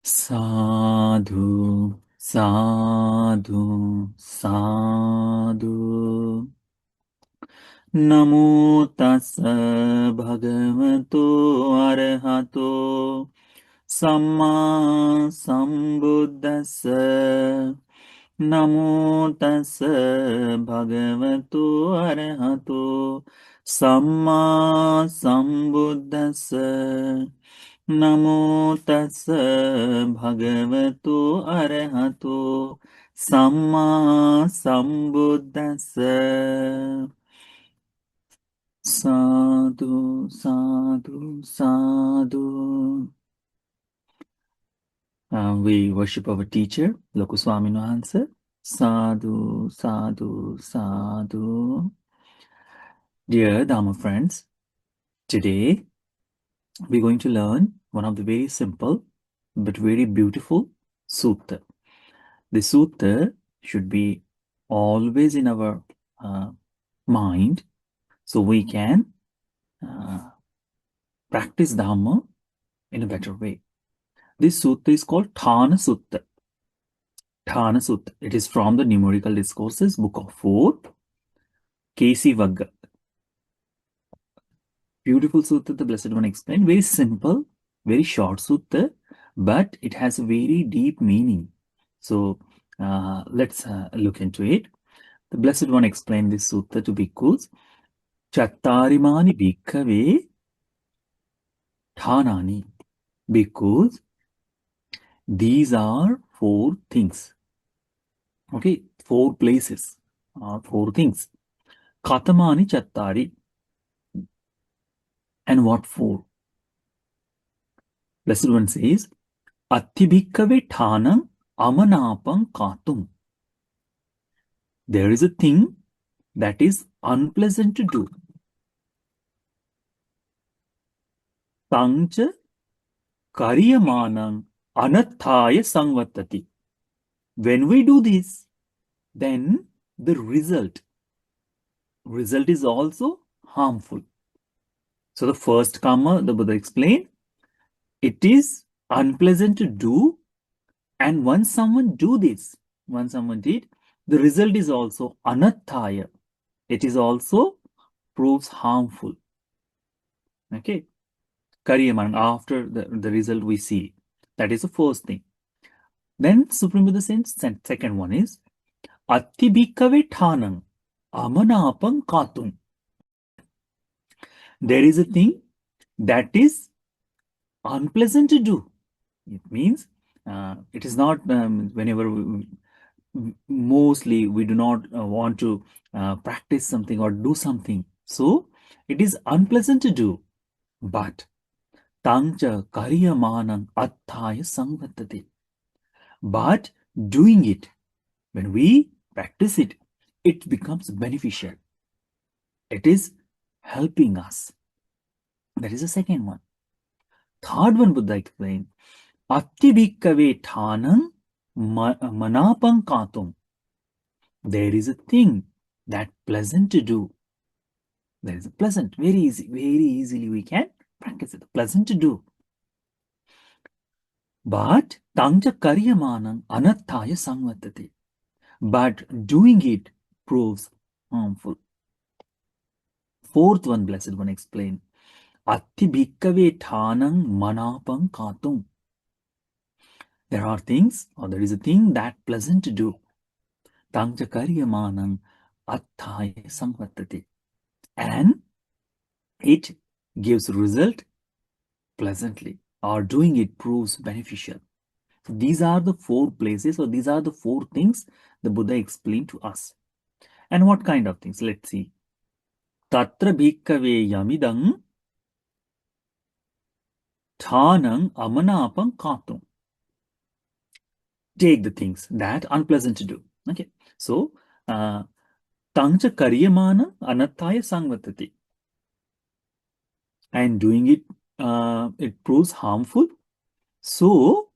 Sadhu, sadhu, sadhu. Namo tassa bhagavato arahato samma sambuddhassa. Namo tassa bhagavato arahato samma sambuddhassa. Namo tassa bhagavato arahato samma sambuddhassa. Sadhu, sadhu, sadhu. We worship our teacher, Lokuswami Mahansa. Sadhu, sadhu, sadhu. Dear Dharma friends, today we're going to learn one of the very simple but very beautiful sutta. The sutta should be always in our mind so we can practice Dhamma in a better way. This sutta is called Ṭhānasutta. Ṭhānasutta. It is from the Numerical Discourses, Book of 4, K.C. Vagga. Beautiful sutta, the Blessed One explained. Very simple, very short sutta, but it has a very deep meaning. So let's look into it. The Blessed One explained this sutta to bhikkhus. Chattarimani bhikkhave Ṭhānani. Bhikkhus, these are 4 things. Okay, 4 places or 4 things. Katamani chattari. And what for? Blessed One says, Attibhikkave Ṭhānam amanapam katum. There is a thing that is unpleasant to do. Tangcha karyamanam anathaya sangvatati. When we do this, then the result is also harmful. So the first karma, the Buddha explained, it is unpleasant to do, and once someone do this, once someone did, the result is also anathaya. It is also proves harmful. Okay. Karyaman, after the result we see. That is the first thing. Then Supreme Buddha says, second one is Attibhikkave Ṭhānam amanapam katum. There is a thing that is unpleasant to do. It means it is not whenever mostly we do not want to practice something or do something. So it is unpleasant to do. But tangcha karyamanam atthaya sangvatati. But doing it, when we practice it, it becomes beneficial. It is helping us. That is the second one. Third one, Buddha explained, Attibhikkave Ṭhānam manapam katum. There is a thing that pleasant to do. There is a pleasant, very easily we can practice it. Pleasant to do. But tangcha karyamanam anathaya sangvatati. But doing it proves harmful. Fourth one, Blessed One explained, Attibhikkave Ṭhānam manapam katum. There are things, or there is a thing that pleasant to do. Tangcha karyamanam atthaya sangvatati. And it gives result pleasantly, or doing it proves beneficial. So these are the 4 places, or these are the 4 things the Buddha explained to us. And what kind of things? Let's see. Tatra bhikkave yamidang Ṭhānam amanapam katum. Take the things that unpleasant to do. Okay. So, tangcha karyamana anathaya sangvatati. And doing it, it proves harmful. So,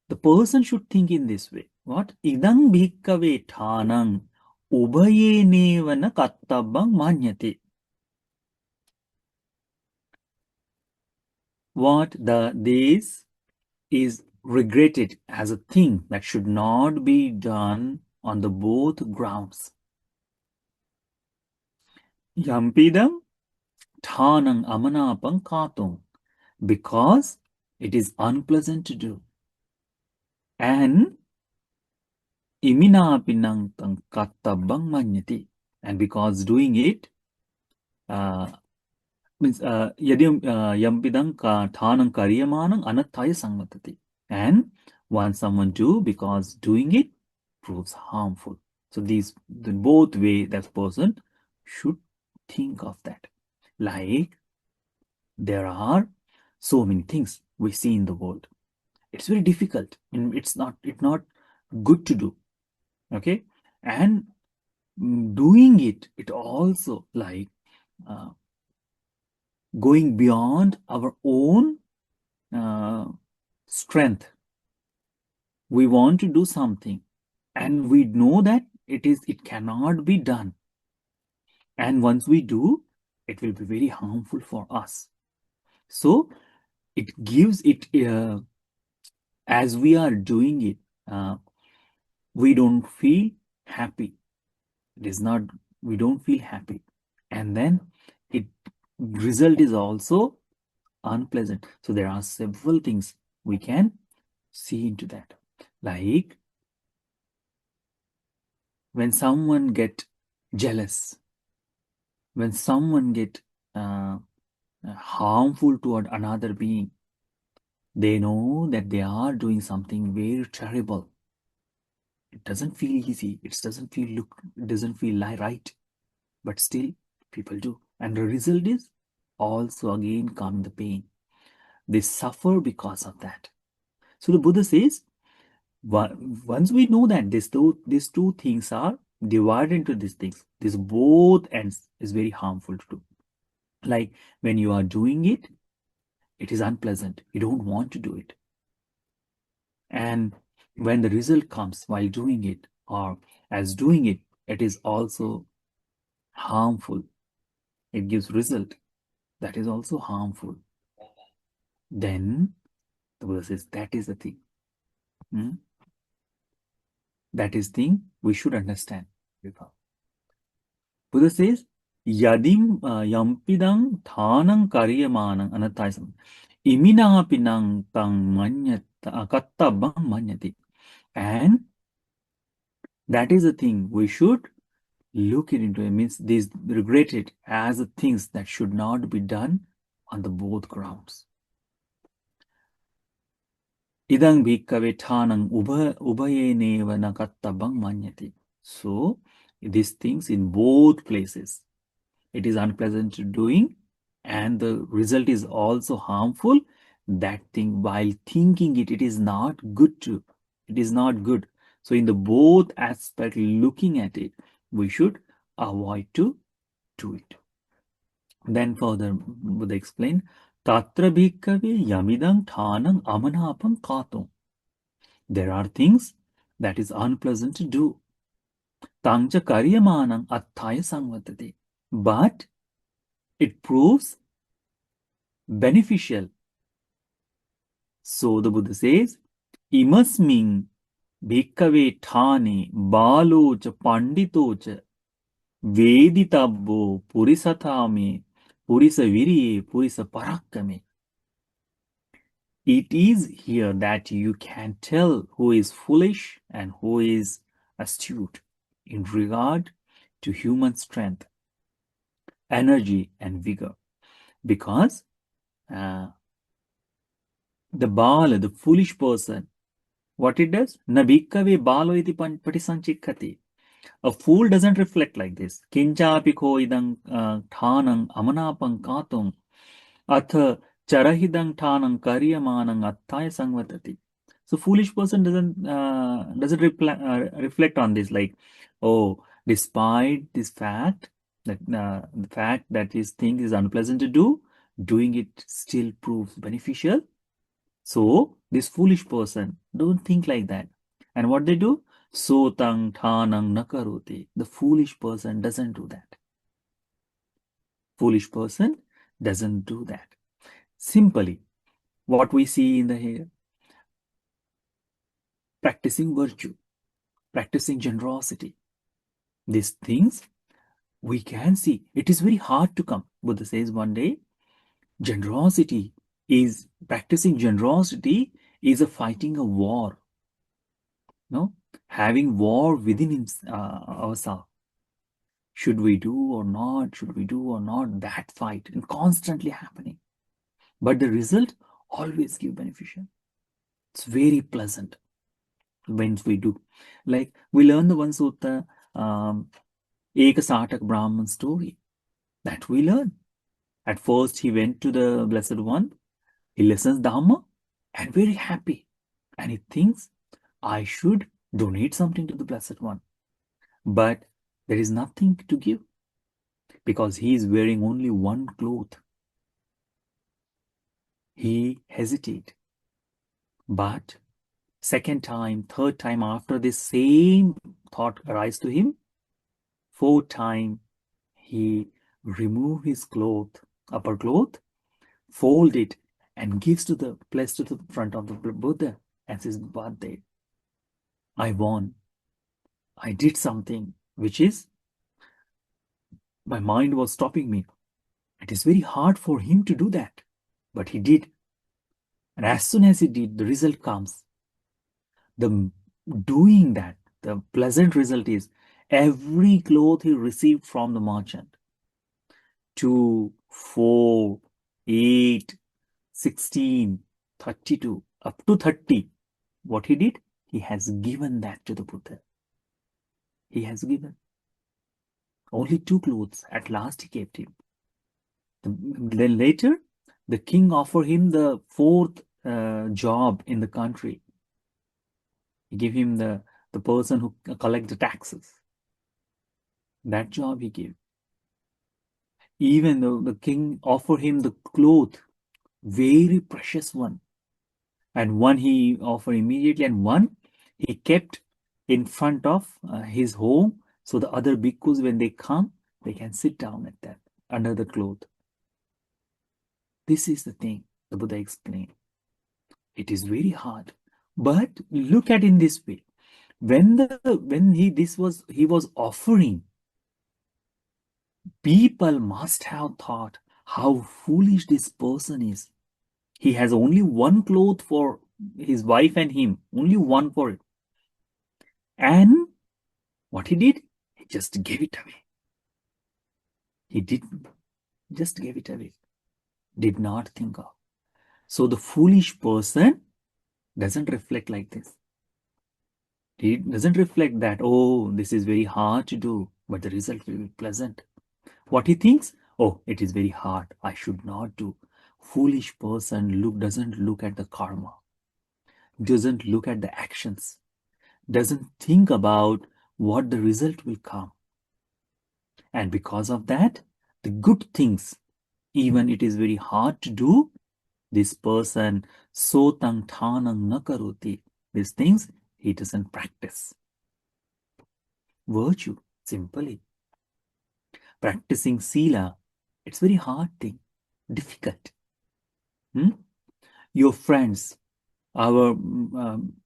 the person should think in this way. What? Idang bhikkave Ṭhānam ubayenevana kattabbang manyate. What? This is regret it as a thing that should not be done on the both grounds. Yampidam Ṭhānang amanapam kātum, because it is unpleasant to do. And iminapinang tang kattabang manyati, and because doing it means yampidang Ṭhānang kariyamanang anattaya samvatati. And once someone do, because doing it proves harmful. So the both way that person should think of that. Like there are so many things we see in the world. It's very difficult and it's not good to do. Okay, and doing it also like going beyond our own strength. We want to do something and we know that it cannot be done, and once we do, it will be very harmful for us. So it gives it as we are doing it, we don't feel happy. It is not, we don't feel happy, and then it result is also unpleasant. So there are several things we can see into that, like when someone get jealous, when someone get harmful toward another being, they know that they are doing something very terrible. It doesn't feel easy. It doesn't feel right, but still people do, and the result is also again come the pain. They suffer because of that. So the Buddha says, once we know that these two things are divided into these things, this both ends is very harmful to do. Like when you are doing it, it is unpleasant. You don't want to do it. And when the result comes while doing it or as doing it, it is also harmful. It gives result that is also harmful. Then the Buddha says that is the thing. That is thing we should understand. Buddha says, Yadim yampidang Ṭhānang kariyamanang anattaisam. Iminapinang tang manyata kattabang manyati. And that is the thing we should look into. It means this regret it as the things that should not be done on the both grounds. Idang bhikkhave Ṭhānang ubayeneva na kattabang manyati. So these things in both places, it is unpleasant to doing and the result is also harmful. That thing, while thinking it is not good to, it is not good. So in the both aspect, looking at it, we should avoid to do it. Then further Buddha explained, Tatra bhikkhave yamidang Ṭhānang amanapam kātum. There are things that is unpleasant to do. Tangca karyamanang atthaya samvatati. But it proves beneficial. So the Buddha says, Imasming bhikkhave thāne balo cha pandito cha veditabbo purisatame purisa viriye purisa parakkame. It is here that you can tell who is foolish and who is astute in regard to human strength, energy, and vigor. Because the bala, the foolish person, what it does? Na bhikkave balo iti patisanchikkati. A fool doesn't reflect like this. Kinchapiko idang Ṭhānang amanapam kātum atha charahidang Ṭhānang kariyamanang attaya samvatati. So foolish person doesn't reflect on this, like, oh, despite this fact that the fact that his thing is unpleasant to do, doing it still proves beneficial. So this foolish person don't think like that. And what they do? Sotang Ṭhānang nakaroti. The foolish person doesn't do that. Foolish person doesn't do that. Simply, what we see in the here, practicing virtue, practicing generosity. These things we can see. It is very hard to come. Buddha says one day, practicing generosity is a fighting a war. No, having war within ourselves. Should we do or not? Should we do or not? That fight and constantly happening. But the result always give beneficial. It's very pleasant when we do. Like we learn the one sutta, Ekasatak Brahman story. That we learn. At first, he went to the Blessed One, he listens Dhamma, and very happy. And he thinks, I should donate something to the Blessed One. But there is nothing to give because he is wearing only one cloth. He hesitated. But second time, third time, after this same thought arise to him, fourth time, he remove his cloth, upper cloth, fold it, and gives to the place to the front of the Buddha and says, Bhante, I won. I did something which is, my mind was stopping me. It is very hard for him to do that, but he did. And as soon as he did, the result comes. The doing that, the pleasant result is every cloth he received from the merchant, 2, 4, 8, 16, 32, up to 30. What he did? He has given that to the Buddha. He has given. Only 2 clothes. At last he gave him. Then later, the king offered him the 4th job in the country. He gave him the person who collect the taxes. That job he gave. Even though the king offered him the cloth, very precious one. And one he offered immediately, and one he kept in front of his home. So the other bhikkhus, when they come, they can sit down at that, under the cloth. This is the thing the Buddha explained. It is very hard. But look at in this way. When he was offering, people must have thought how foolish this person is. He has only one cloth for his wife and him, only one for it. And what he did? He just gave it away. He didn't, just gave it away. Did not think of. So the foolish person doesn't reflect like this. He doesn't reflect that, oh, this is very hard to do, but the result will be pleasant. What he thinks? Oh, it is very hard. I should not do. Foolish person doesn't look at the karma, doesn't look at the actions, doesn't think about what the result will come. And because of that, the good things, even it is very hard to do, this person, sotang thanang nakaroti, these things he doesn't practice. Virtue, simply. Practicing sila, it's very hard thing, difficult. Your friends, our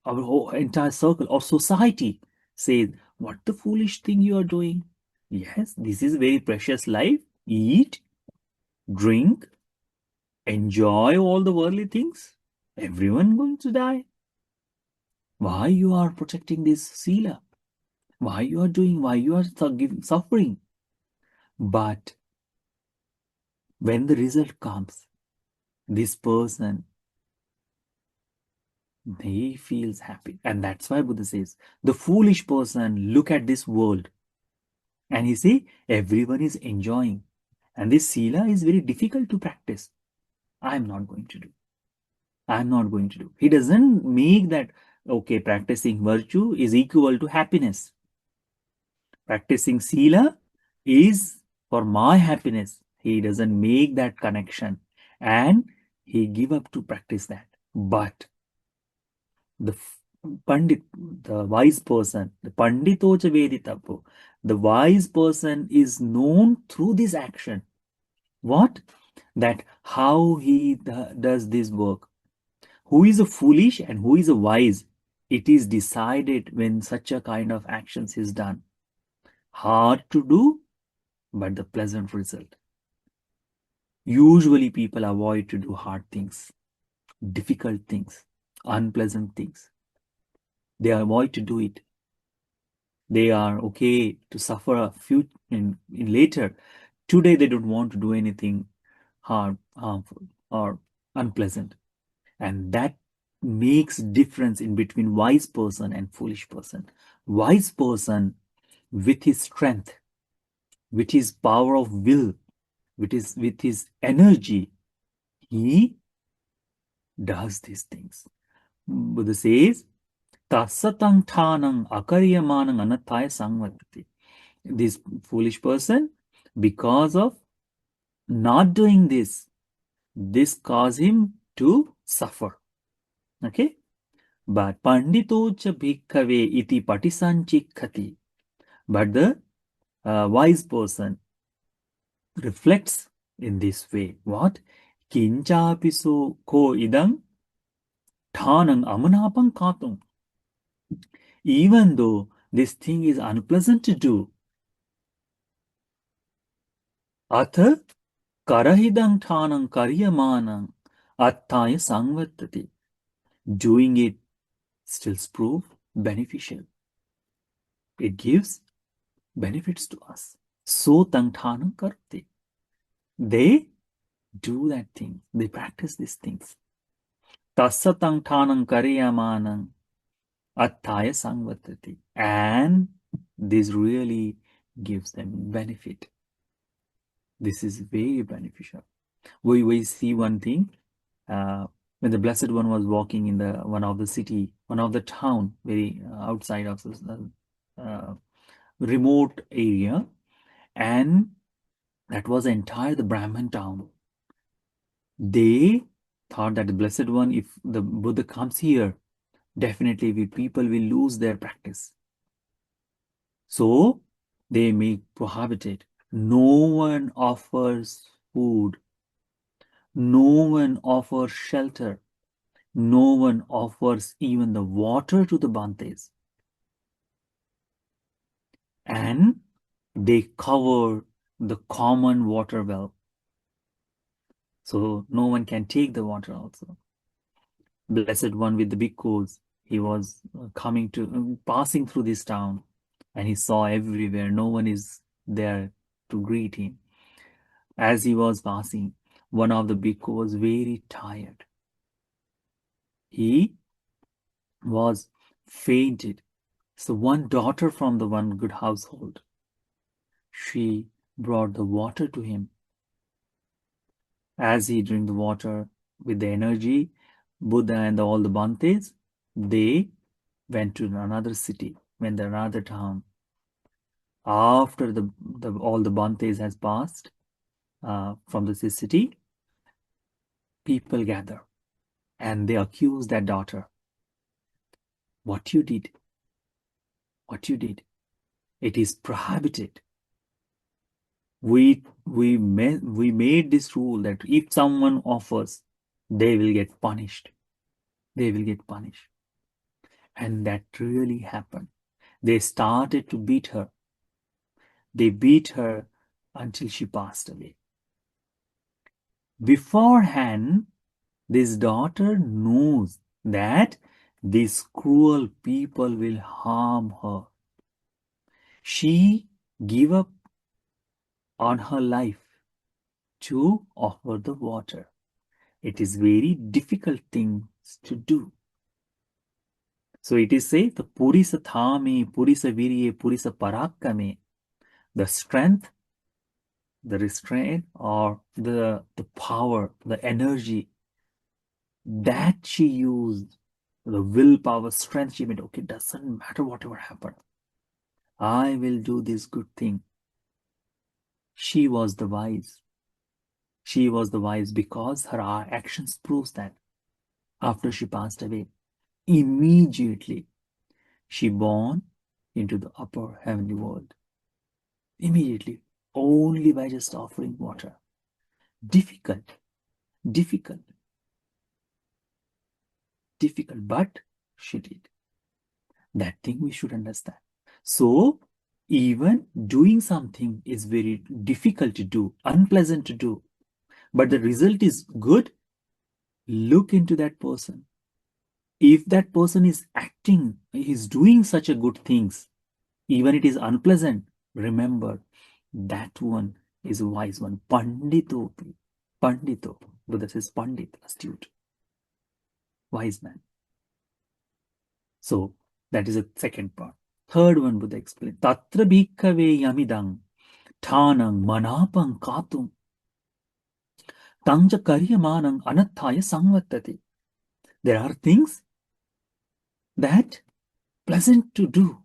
whole entire circle or society says, what the foolish thing you are doing? Yes, this is very precious life. Eat, drink, enjoy all the worldly things. Everyone going to die. Why you are protecting this sila? Why you are suffering? But when the result comes, this person, he feels happy. And that's why Buddha says, the foolish person look at this world and he say, everyone is enjoying. And this sila is very difficult to practice. I'm not going to do. I'm not going to do. He doesn't make that, okay, practicing virtue is equal to happiness. Practicing sila is for my happiness. He doesn't make that connection. And he give up to practice that. But the Pandit, the wise person, the Panditocha Veditapo, the wise person is known through this action. What? That how he does this work. Who is a foolish and who is a wise? It is decided when such a kind of actions is done. Hard to do, but the pleasant result. Usually people avoid to do hard things, difficult things, unpleasant things. They avoid to do it. They are okay to suffer a few in later. Today they don't want to do anything hard, harmful, or unpleasant. And that makes difference in between wise person and foolish person. Wise person, with his strength, with his power of will, with his energy, he does these things. Buddha says, Tasatang Ṭhānang akaryamanang anathaya sangvatati. This foolish person, because of not doing this cause him to suffer. Okay? But panditocha bhikkhave iti patisanchikhati. But the wise person reflects in this way. What? Kinchapiso ko idang Ṭhānang amanapam kātum. Even though this thing is unpleasant to do, atha karahidang Ṭhānang karyamanang attaya sangvatati. Doing it still proves beneficial. It gives benefits to us. So tang Ṭhānang karti. They do that thing. They practice these things. Tasatang Ṭhānang karyamanang attaya sangvatati. And this really gives them benefit. This is very beneficial. We see one thing, when the Blessed One was walking in one of the town, very outside of the remote area, and that was the Brahmin town. They thought that the Blessed One, if the Buddha comes here, definitely people will lose their practice. So they make prohibited. No one offers food. No one offers shelter. No one offers even the water to the Bhantes. And they cover the common water well. So no one can take the water also. Blessed One with the bhikkhus, he was passing through this town, and he saw everywhere, no one is there to greet him. As he was passing, one of the bhikkhus was very tired. He was fainted. So one daughter from the one good household, she brought the water to him. As he drank the water with the energy, Buddha and all the Bhantes, they went to another city, went to another town. After all the Bhantes has passed from the city, people gather and they accuse that daughter. What you did? What you did? It is prohibited. We made this rule that if someone offers, they will get punished. They will get punished. And that really happened. They started to beat her. They beat her until she passed away. Beforehand, this daughter knows that these cruel people will harm her. She gave up on her life to offer the water. It is very difficult thing to do. So it is said, the Purisa Thame, Purisa Virye, Purisa Parakame, the strength, the restraint, or the power, the energy that she used, the willpower, strength she made, okay, doesn't matter whatever happened. I will do this good thing. She was the wise. She was the wise because her actions proves that. After she passed away, immediately she born into the upper heavenly world. Immediately, only by just offering water. Difficult, but she did. That thing we should understand. So, even doing something is very difficult to do, unpleasant to do, but the result is good. Look into that person. If that person is acting, is doing such a good things, even it is unpleasant, remember that one is a wise one. Pandito. Pandito. Buddha says Pandit, astute, wise man. So that is the second part. Third one, Buddha explained. Tatra bhikkhave yamidang Ṭhānang manapang kātum tangja karyamanang anathaya samvattate. There are things that pleasant to do,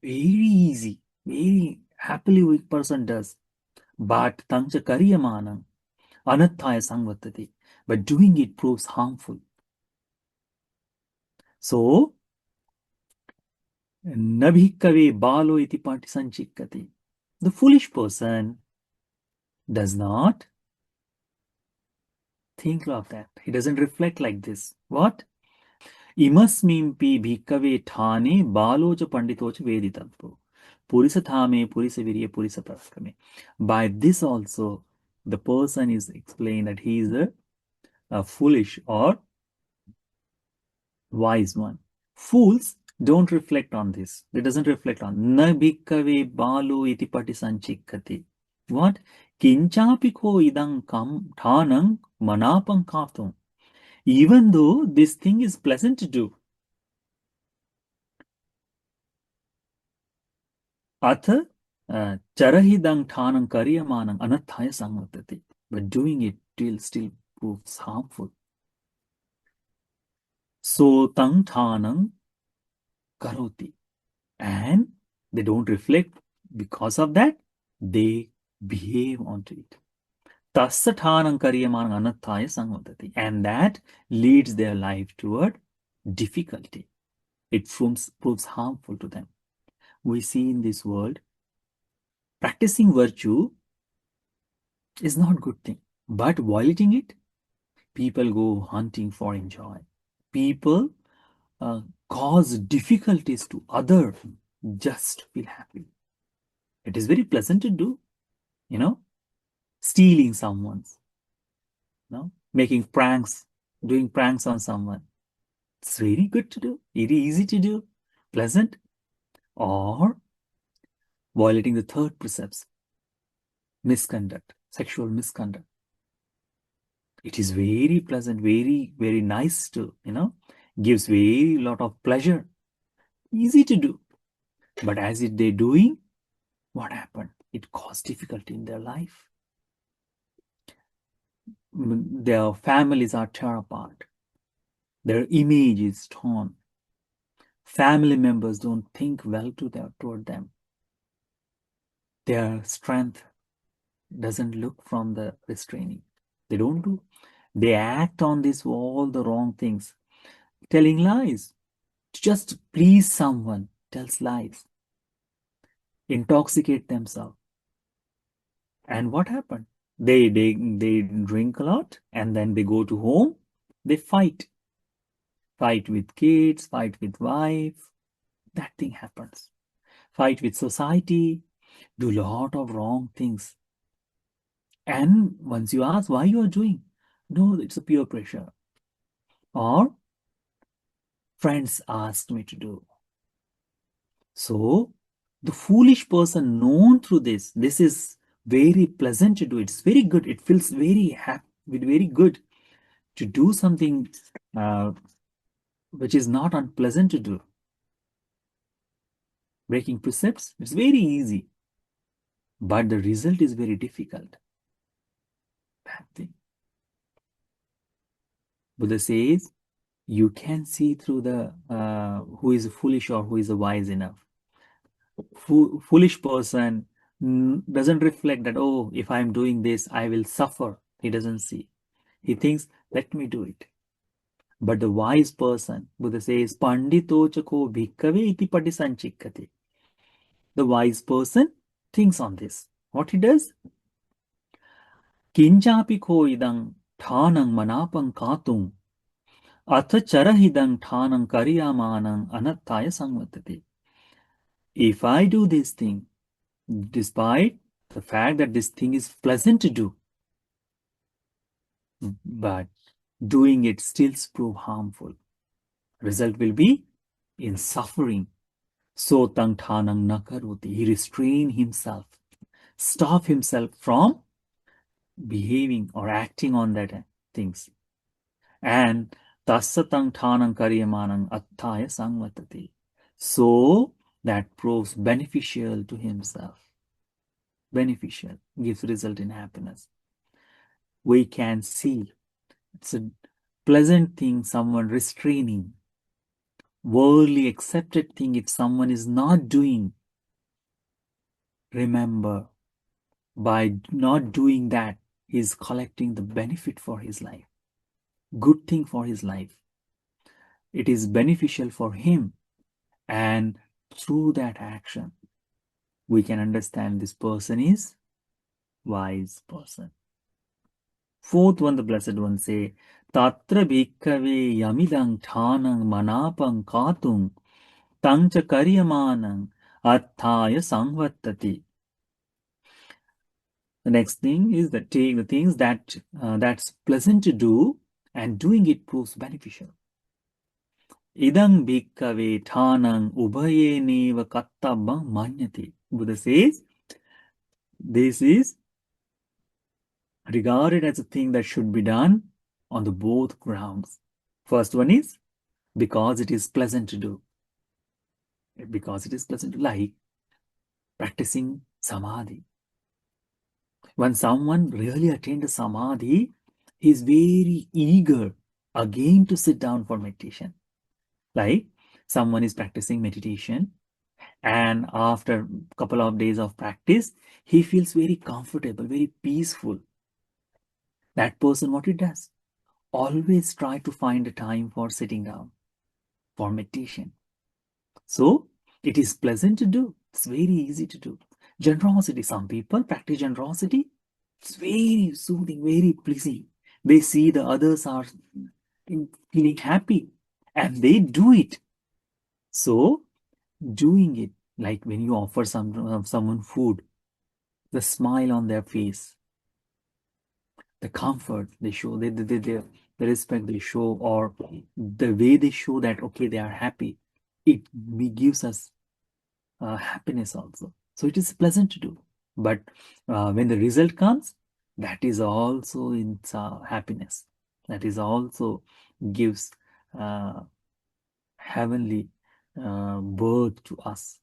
very easy, very happily a person does, but tangja karyamanang anathaya samvattate. But doing it proves harmful. So, nabhikkave balo iti patisanchikkati. The foolish person does not think of that. He doesn't reflect like this. What? Imasmimpi bhikkhave thane balocha panditocha veditabbo. Purisa thame, purisa virya, purisa prakrame. By this also, the person is explained that he is a foolish or wise one. Fools don't reflect on this. They doesn't reflect on. Na bhikkhave balo iti patisanchikkati. What? Kinchapiko idang kam thanang manapam kaptum. Even though this thing is pleasant to do, Atha charahidang thanam karyamanam anathaya samvatati. But doing it still proves harmful. So tang thanam karoti. And they don't reflect. Because of that, they behave onto it. Tassa thanam karyamanam anathaya samvatati. And that leads their life toward difficulty. It proves harmful to them. We see in this world, practicing virtue is not a good thing. But violating it, people go hunting for enjoy. People cause difficulties to others just feel happy. It is very pleasant to do, stealing someone's, making pranks, doing pranks on someone. It's very good to do, very easy to do, pleasant. Or violating the third precepts, misconduct, sexual misconduct. It is very pleasant, very, very nice to, gives very lot of pleasure. Easy to do. But as they're doing, what happened? It caused difficulty in their life. Their families are torn apart. Their image is torn. Family members don't think well toward them. Their strength doesn't look from the restraining. They don't do. They act on all the wrong things. Telling lies. To just please someone, tells lies. Intoxicate themselves. And what happened? They drink a lot and then they go to home. They fight. Fight with kids, fight with wife. That thing happens. Fight with society. Do a lot of wrong things. And once you ask why you are doing, no, it's a peer pressure. Or friends asked me to do. So the foolish person known through this is very pleasant to do. It's very good. It feels very happy, very good to do something which is not unpleasant to do. Breaking precepts, it's very easy. But the result is very difficult. Bad thing. Buddha says, you can see through the who is foolish or who is wise enough. Foolish person doesn't reflect that, oh, if I'm doing this, I will suffer. He doesn't see. He thinks, let me do it. But the wise person, Buddha says, Pandito chako bhikkhave iti patisanchikkati. The wise person thinks on this. What he does? Kinchapi ko idang thanang manapang katung Atha charahidang thanang kariyamanang anattaya samvatati. If I do this thing, despite the fact that this thing is pleasant to do, but doing it still prove harmful. Result will be in suffering. So tang thanang nakaroti. He restrain himself, stop himself from behaving or acting on that things. And tassatang thanang karyamanang attaya sangvatati. So that proves beneficial to himself. Beneficial, gives result in happiness. We can see it's a pleasant thing, someone restraining. Worldly accepted thing, if someone is not doing, remember, by not doing that, he is collecting the benefit for his life, good thing for his life. It is beneficial for him, and through that action, we can understand this person is wise person. Fourth one, the Blessed One say, Tatra bhikkave yamidang thanang manapang katung tangcha karyamanang arthaya sangvattati. The next thing is that take the things that that's pleasant to do, and doing it proves beneficial. Idang bhikkave thanang ubhayeneva kattabang manyati. Buddha says, this is regarded as a thing that should be done on the both grounds. First one is because it is pleasant to do. Because it is pleasant to, like practicing samadhi. When someone really attained a samadhi, he is very eager again to sit down for meditation. Like someone is practicing meditation, and after a couple of days of practice, he feels very comfortable, very peaceful. That person, what he does? Always try to find a time for sitting down for meditation. So it is pleasant to do. It's very easy to do. Generosity. Some people practice generosity. It's very soothing, very pleasing. They see the others are feeling happy, and they do it. So doing it, like when you offer someone food, the smile on their face, the comfort they show, the respect they show, or the way they show that, okay, they are happy, it gives us happiness also. So it is pleasant to do. But when the result comes, that is also in happiness. That is also gives heavenly birth to us.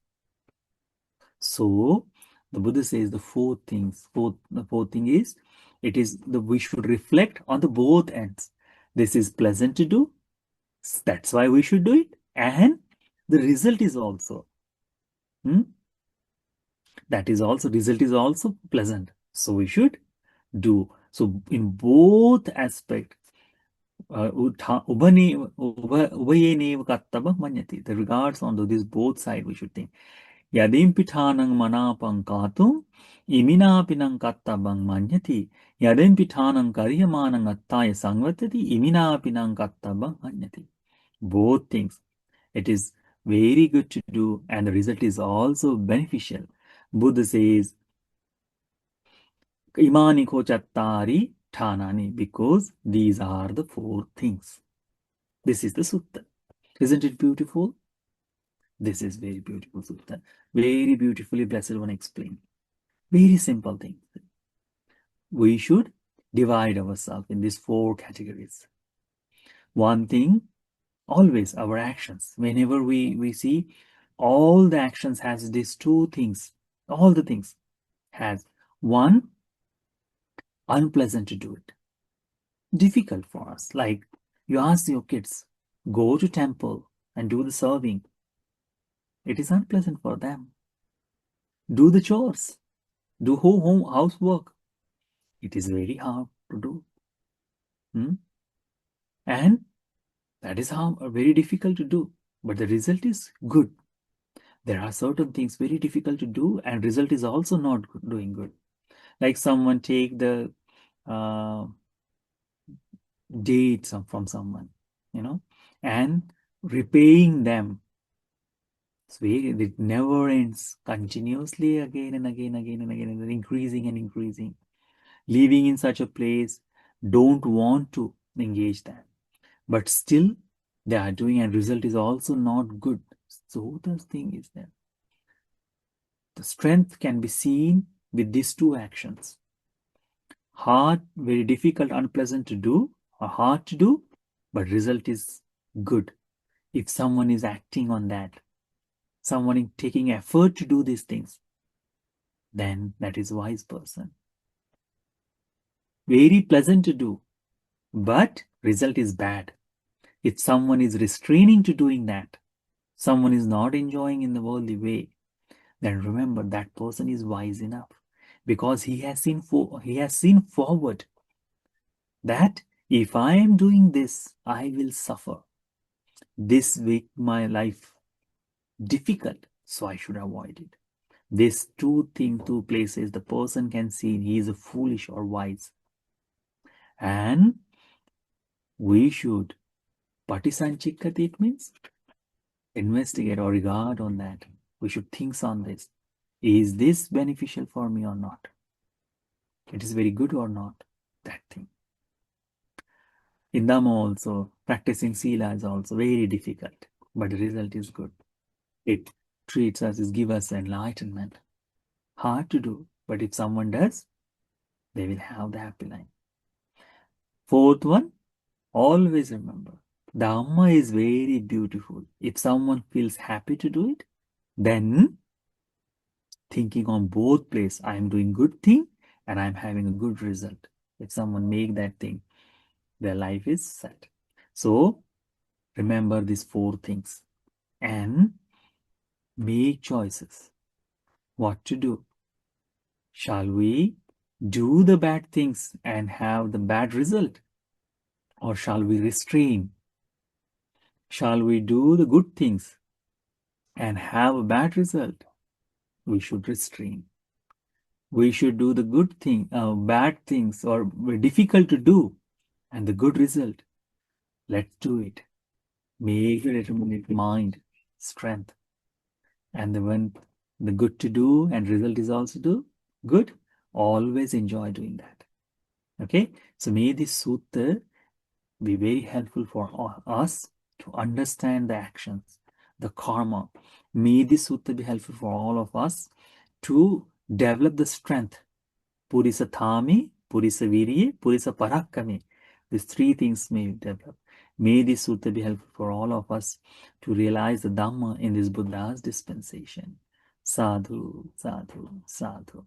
So the Buddha says the four things. The fourth thing is, it is we should reflect on the both ends. This is pleasant to do. That's why we should do it. And the result is also. That is also, result is also pleasant. So we should do. So in both aspects, the regards on this both side we should think. Yadimpi thanang manapang katum, imina pinang kattabang manyati, yadimpi thanang karyamanang attaya sangvatati, imina pinang kattabang manyati. Both things. It is very good to do, and the result is also beneficial. Buddha says, Imani ko chattari thanani, because these are the four things. This is the sutta. Isn't it beautiful? This is very beautiful sutta. Very beautifully Blessed One explained. Very simple thing. We should divide ourselves in these four categories. One thing, always our actions. Whenever we see, all the actions has these two things. All the things has one, unpleasant to do it. Difficult for us. Like you ask your kids, go to temple and do the serving. It is unpleasant for them. Do the chores. Do home housework. It is very hard to do. And that is very difficult to do. But the result is good. There are certain things very difficult to do, and result is also not doing good. Like someone take the dates from someone. and repaying them. So it never ends, continuously again and again, and increasing and increasing. Living in such a place, don't want to engage that. But still, they are doing, and result is also not good. So the thing is that the strength can be seen with these two actions. Hard, very difficult, unpleasant to do, or hard to do, but result is good. If someone is acting on that, someone is taking effort to do these things, then that is a wise person. Very pleasant to do, but result is bad. If someone is restraining to doing that, someone is not enjoying in the worldly way, then remember that person is wise enough, because he has seen forward that if I am doing this, I will suffer. This make my life difficult, so I should avoid it. These two places the person can see he is a foolish or wise. And we should patisanchikkati, it means investigate or regard on that. We should think on this. Is this beneficial for me or not? It is very good or not? That thing. In Dhamma also, practicing Sila is also very difficult, but the result is good. It treats us, it gives us enlightenment. Hard to do, but if someone does, they will have the happy life. Fourth one, always remember, Dhamma is very beautiful. If someone feels happy to do it, then thinking on both places, I am doing good thing and I am having a good result. If someone make that thing, their life is set. So remember these four things and make choices. What to do? Shall we do the bad things and have the bad result? Or shall we restrain? Shall we do the good things and have a bad result? We should restrain. We should do the good thing, bad things or difficult to do and the good result. Let's do it. Make a determined mind, strength. And when the good to do and result is also good, always enjoy doing that. Okay, so may this sutta be very helpful for us to understand the actions, the karma. May this sutta be helpful for all of us to develop the strength. Purisa thami, purisa virye, purisa parakkame. These three things may develop. May this sutta be helpful for all of us to realize the Dhamma in this Buddha's dispensation. Sadhu, sadhu, sadhu.